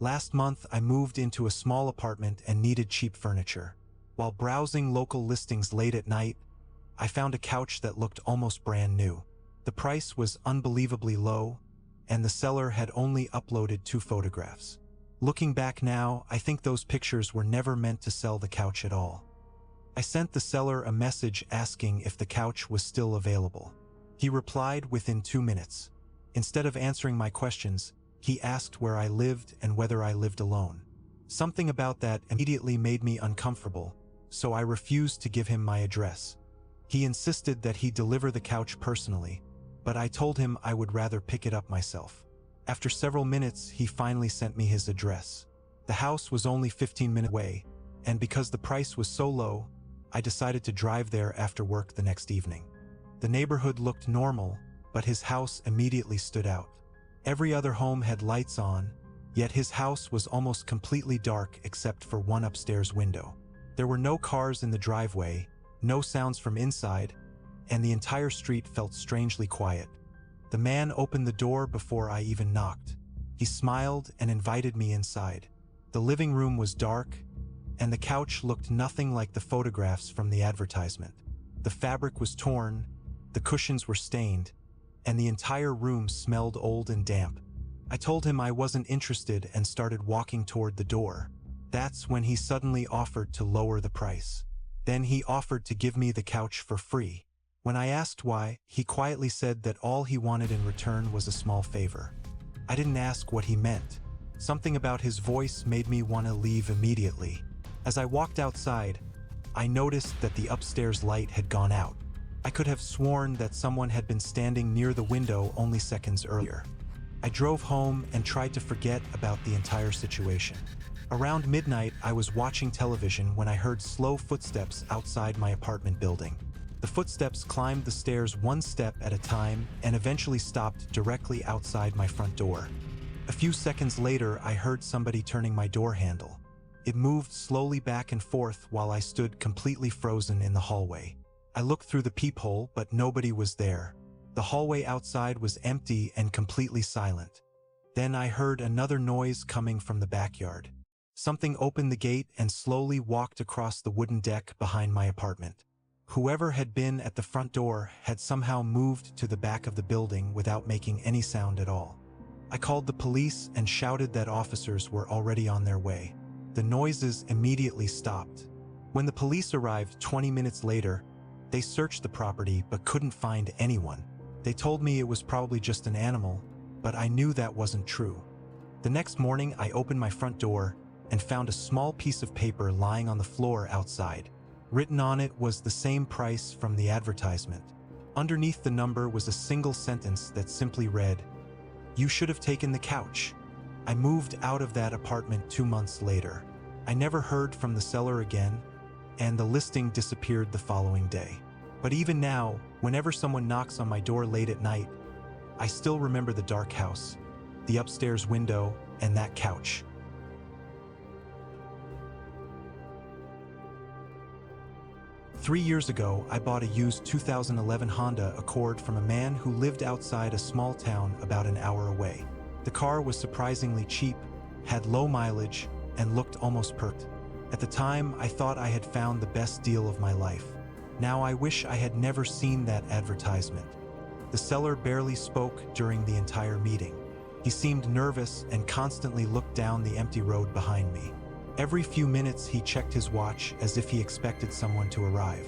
Last month, I moved into a small apartment and needed cheap furniture. While browsing local listings late at night, I found a couch that looked almost brand new. The price was unbelievably low, and the seller had only uploaded 2 photographs. Looking back now, I think those pictures were never meant to sell the couch at all. I sent the seller a message asking if the couch was still available. He replied within 2 minutes. Instead of answering my questions, he asked where I lived and whether I lived alone. Something about that immediately made me uncomfortable, so I refused to give him my address. He insisted that he deliver the couch personally, but I told him I would rather pick it up myself. After several minutes, he finally sent me his address. The house was only 15 minutes away, and because the price was so low, I decided to drive there after work the next evening. The neighborhood looked normal, but his house immediately stood out. Every other home had lights on, yet his house was almost completely dark except for one upstairs window. There were no cars in the driveway, no sounds from inside, and the entire street felt strangely quiet. The man opened the door before I even knocked. He smiled and invited me inside. The living room was dark, and the couch looked nothing like the photographs from the advertisement. The fabric was torn, the cushions were stained, and the entire room smelled old and damp. I told him I wasn't interested and started walking toward the door. That's when he suddenly offered to lower the price. Then he offered to give me the couch for free. When I asked why, he quietly said that all he wanted in return was a small favor. I didn't ask what he meant. Something about his voice made me want to leave immediately. As I walked outside, I noticed that the upstairs light had gone out. I could have sworn that someone had been standing near the window only seconds earlier. I drove home and tried to forget about the entire situation. Around midnight, I was watching television when I heard slow footsteps outside my apartment building. The footsteps climbed the stairs one step at a time and eventually stopped directly outside my front door. A few seconds later, I heard somebody turning my door handle. It moved slowly back and forth while I stood completely frozen in the hallway. I looked through the peephole, but nobody was there. The hallway outside was empty and completely silent. Then I heard another noise coming from the backyard. Something opened the gate and slowly walked across the wooden deck behind my apartment. Whoever had been at the front door had somehow moved to the back of the building without making any sound at all. I called the police and shouted that officers were already on their way. The noises immediately stopped. When the police arrived 20 minutes later, they searched the property but couldn't find anyone. They told me it was probably just an animal, but I knew that wasn't true. The next morning, I opened my front door and found a small piece of paper lying on the floor outside. Written on it was the same price from the advertisement. Underneath the number was a single sentence that simply read, "You should have taken the couch." I moved out of that apartment 2 months later. I never heard from the seller again, and the listing disappeared the following day. But even now, whenever someone knocks on my door late at night, I still remember the dark house, the upstairs window, and that couch. Three years ago, I bought a used 2011 Honda Accord from a man who lived outside a small town about an hour away. The car was surprisingly cheap, had low mileage, and looked almost perfect. At the time, I thought I had found the best deal of my life. Now I wish I had never seen that advertisement. The seller barely spoke during the entire meeting. He seemed nervous and constantly looked down the empty road behind me. Every few minutes, he checked his watch as if he expected someone to arrive.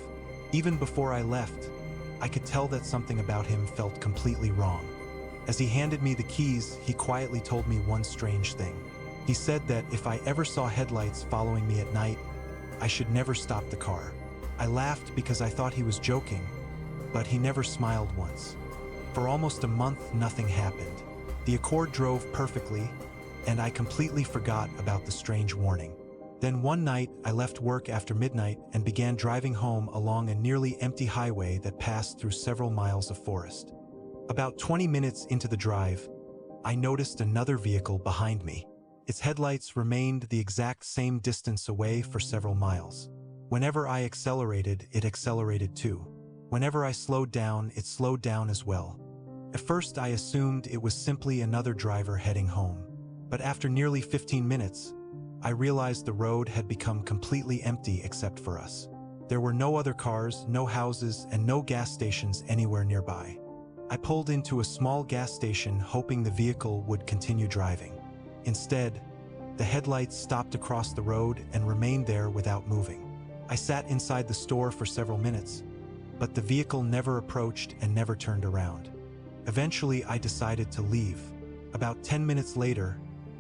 Even before I left, I could tell that something about him felt completely wrong. As he handed me the keys, he quietly told me one strange thing. He said that if I ever saw headlights following me at night, I should never stop the car. I laughed because I thought he was joking, but he never smiled once. For almost a month, nothing happened. The Accord drove perfectly, and I completely forgot about the strange warning. Then one night, I left work after midnight and began driving home along a nearly empty highway that passed through several miles of forest. About 20 minutes into the drive, I noticed another vehicle behind me. Its headlights remained the exact same distance away for several miles. Whenever I accelerated, it accelerated too. Whenever I slowed down, it slowed down as well. At first, I assumed it was simply another driver heading home. But after nearly 15 minutes, I realized the road had become completely empty except for us. There were no other cars, no houses, and no gas stations anywhere nearby. I pulled into a small gas station hoping the vehicle would continue driving. Instead, the headlights stopped across the road and remained there without moving. I sat inside the store for several minutes, but the vehicle never approached and never turned around. Eventually, I decided to leave. About 10 minutes later,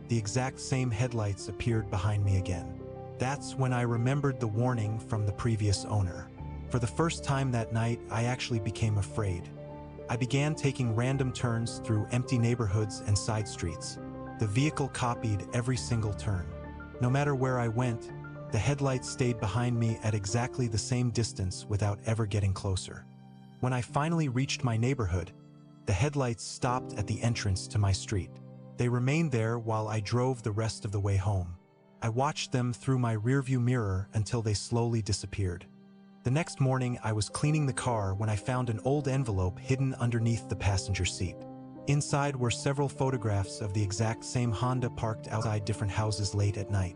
the exact same headlights appeared behind me again. That's when I remembered the warning from the previous owner. For the first time that night, I actually became afraid. I began taking random turns through empty neighborhoods and side streets. The vehicle copied every single turn. No matter where I went, the headlights stayed behind me at exactly the same distance without ever getting closer. When I finally reached my neighborhood, the headlights stopped at the entrance to my street. They remained there while I drove the rest of the way home. I watched them through my rearview mirror until they slowly disappeared. The next morning, I was cleaning the car when I found an old envelope hidden underneath the passenger seat. Inside were several photographs of the exact same Honda parked outside different houses late at night.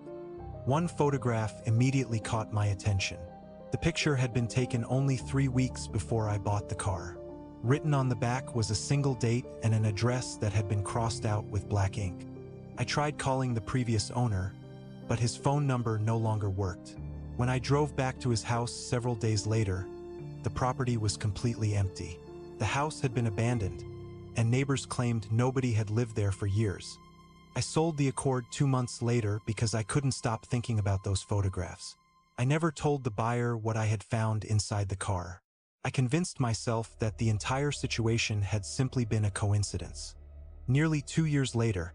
One photograph immediately caught my attention. The picture had been taken only 3 weeks before I bought the car. Written on the back was a single date and an address that had been crossed out with black ink. I tried calling the previous owner, but his phone number no longer worked. When I drove back to his house several days later, the property was completely empty. The house had been abandoned, and neighbors claimed nobody had lived there for years. I sold the Accord 2 months later because I couldn't stop thinking about those photographs. I never told the buyer what I had found inside the car. I convinced myself that the entire situation had simply been a coincidence. Nearly 2 years later,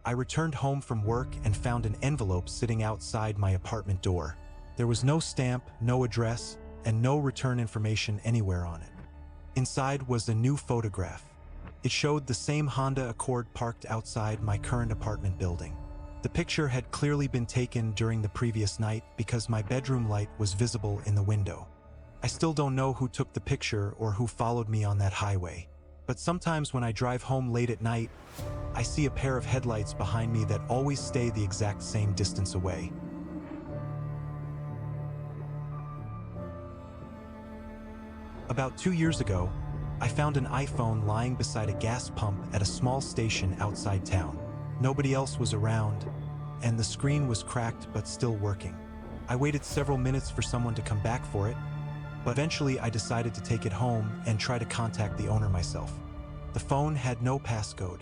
I returned home from work and found an envelope sitting outside my apartment door. There was no stamp, no address, and no return information anywhere on it. Inside was a new photograph. It showed the same Honda Accord parked outside my current apartment building. The picture had clearly been taken during the previous night because my bedroom light was visible in the window. I still don't know who took the picture or who followed me on that highway. But sometimes when I drive home late at night, I see a pair of headlights behind me that always stay the exact same distance away. About 2 years ago, I found an iPhone lying beside a gas pump at a small station outside town. Nobody else was around, and the screen was cracked but still working. I waited several minutes for someone to come back for it, but eventually I decided to take it home and try to contact the owner myself. The phone had no passcode.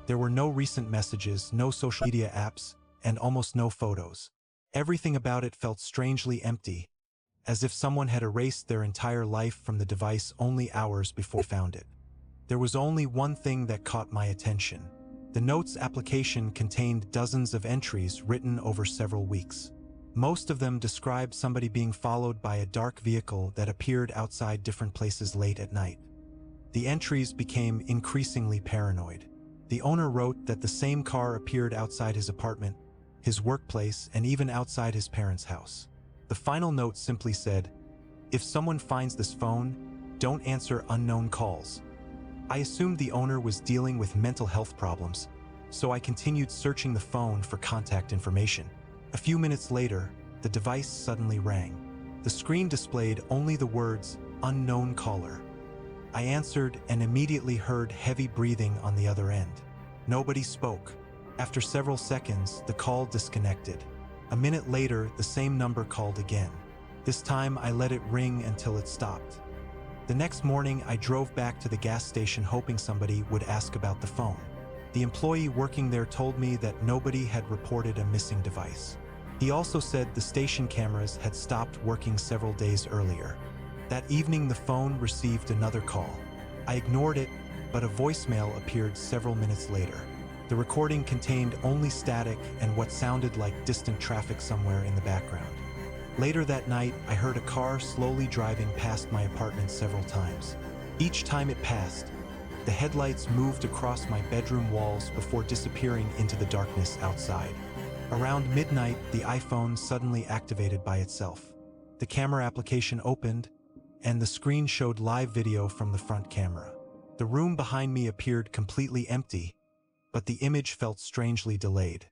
There were no recent messages, no social media apps, and almost no photos. Everything about it felt strangely empty, as if someone had erased their entire life from the device only hours before I found it. There was only one thing that caught my attention. The notes application contained dozens of entries written over several weeks. Most of them described somebody being followed by a dark vehicle that appeared outside different places late at night. The entries became increasingly paranoid. The owner wrote that the same car appeared outside his apartment, his workplace, and even outside his parents' house. The final note simply said, "If someone finds this phone, don't answer unknown calls." I assumed the owner was dealing with mental health problems, so I continued searching the phone for contact information. A few minutes later, the device suddenly rang. The screen displayed only the words, "Unknown caller." I answered and immediately heard heavy breathing on the other end. Nobody spoke. After several seconds, the call disconnected. A minute later, the same number called again. This time, I let it ring until it stopped. The next morning, I drove back to the gas station hoping somebody would ask about the phone. The employee working there told me that nobody had reported a missing device. He also said the station cameras had stopped working several days earlier. That evening, the phone received another call. I ignored it, but a voicemail appeared several minutes later. The recording contained only static and what sounded like distant traffic somewhere in the background. Later that night, I heard a car slowly driving past my apartment several times. Each time it passed, the headlights moved across my bedroom walls before disappearing into the darkness outside. Around midnight, the iPhone suddenly activated by itself. The camera application opened, and the screen showed live video from the front camera. The room behind me appeared completely empty, but the image felt strangely delayed.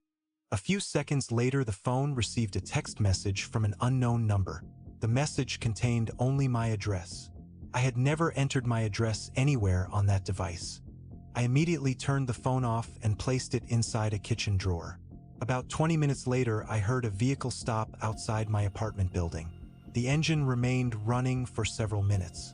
A few seconds later, the phone received a text message from an unknown number. The message contained only my address. I had never entered my address anywhere on that device. I immediately turned the phone off and placed it inside a kitchen drawer. About 20 minutes later, I heard a vehicle stop outside my apartment building. The engine remained running for several minutes.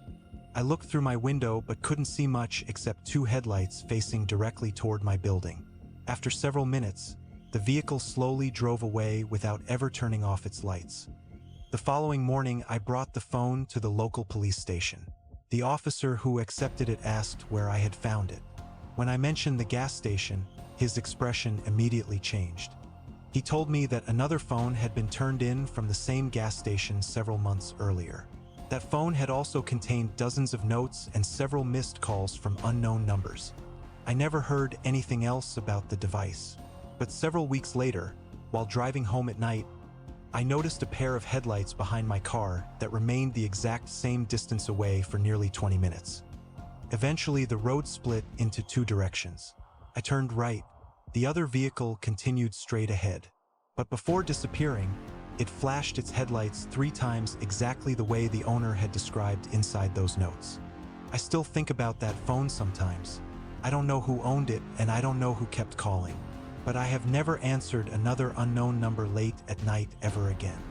I looked through my window but couldn't see much except two headlights facing directly toward my building. After several minutes, the vehicle slowly drove away without ever turning off its lights. The following morning, I brought the phone to the local police station. The officer who accepted it asked where I had found it. When I mentioned the gas station, his expression immediately changed. He told me that another phone had been turned in from the same gas station several months earlier. That phone had also contained dozens of notes and several missed calls from unknown numbers. I never heard anything else about the device. But several weeks later, while driving home at night, I noticed a pair of headlights behind my car that remained the exact same distance away for nearly 20 minutes. Eventually, the road split into two directions. I turned right. The other vehicle continued straight ahead. But before disappearing, it flashed its headlights 3 times exactly the way the owner had described inside those notes. I still think about that phone sometimes. I don't know who owned it, and I don't know who kept calling. But I have never answered another unknown number late at night ever again.